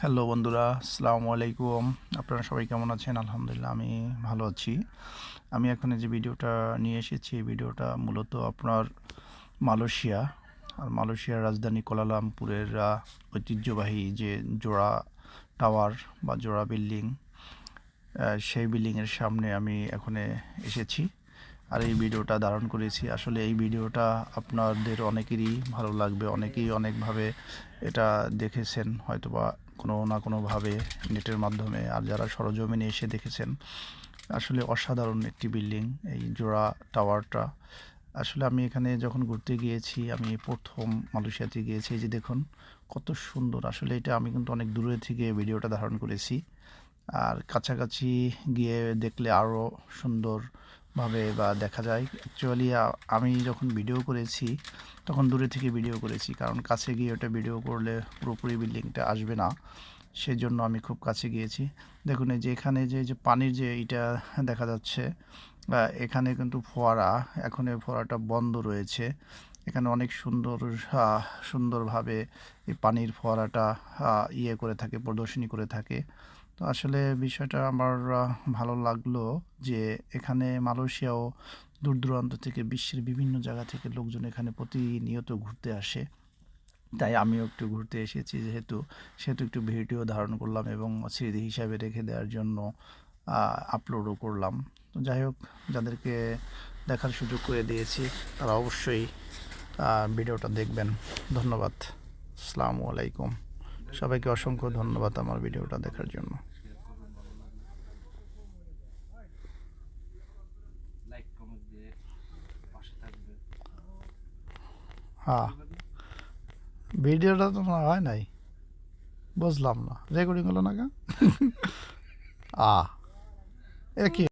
Hello বন্ধুরা, আসসালামু আলাইকুম। আপনারা সবাই কেমন আছেন? আলহামদুলিল্লাহ আমি ভালো আছি। আমি এখন এই যে ভিডিওটা নিয়ে এসেছি, এই ভিডিওটা মূলত আপনার মালয়েশিয়া আর মালয়েশিয়ার রাজধানী কুয়ালালামপুরের ঐতিহ্যবাহী যে জোড়া টাওয়ার বা জোড়া বিল্ডিং, সেই বিল্ডিংয়ের সামনে আমি এখানে এসেছি আর এই ভিডিওটা ধারণ করেছি। আসলে এই ভিডিওটা আপনাদের অনেকেরই ভালো লাগবে, অনেকেই অনেকভাবে এটা দেখেছেন হয়তোবা কোনো না কোনোভাবে নেটের মাধ্যমে, আর যারা সরজমিনে এসে দেখেছেন। আসলে অসাধারণ একটি বিল্ডিং এই জোড়া টাওয়ারটা। আসলে আমি এখানে যখন ঘুরতে গিয়েছি, আমি প্রথম মালয়েশিয়াতে গিয়েছি। এই যে দেখুন কত সুন্দর। আসলে এটা আমি কিন্তু অনেক দূরে থেকে ভিডিওটা ধারণ করেছি, আর কাছাকাছি গিয়ে দেখলে আরও সুন্দরভাবে বা দেখা যায়। অ্যাকচুয়ালি আমি যখন ভিডিও করেছি তখন দূরে থেকে ভিডিও করেছি, কারণ কাছে গিয়ে ওটা ভিডিও করলে পুরোপুরি বিল্ডিংটা আসবে না, সেজন্য আমি খুব কাছে গিয়েছি। দেখুন এই যে এখানে যে পানির যে এইটা দেখা যাচ্ছে, এখানে কিন্তু ফোয়ারা, এখন এই ফোয়ারাটা বন্ধ রয়েছে। এখানে অনেক সুন্দরভাবে এই পানির ফোয়ারাটা ইয়ে করে থাকে, প্রদর্শনী করে থাকে। তো আসলে বিষয়টা আমার ভালো লাগলো যে এখানে মালয়েশিয়াও দূর দূরান্ত থেকে, বিশ্বের বিভিন্ন জায়গা থেকে লোকজন এখানে প্রতিনিয়ত ঘুরতে আসে। তাই আমিও একটু ঘুরতে এসেছি, সেহেতু একটু ভিডিও ধারণ করলাম এবং স্মৃতি হিসাবে রেখে দেওয়ার জন্য আপলোডও করলাম। তো যাই হোক, যাদেরকে দেখার সুযোগ করে দিয়েছি তারা অবশ্যই ভিডিওটা দেখবেন। ধন্যবাদ। আসসালামু আলাইকুম। সবাইকে অসংখ্য ধন্যবাদ আমার ভিডিওটা দেখার জন্য। হ্যাঁ, ভিডিওটা তো মনে হয় নাই, বুঝলাম না, রেকর্ডিং হলো না কেন? আ এ কি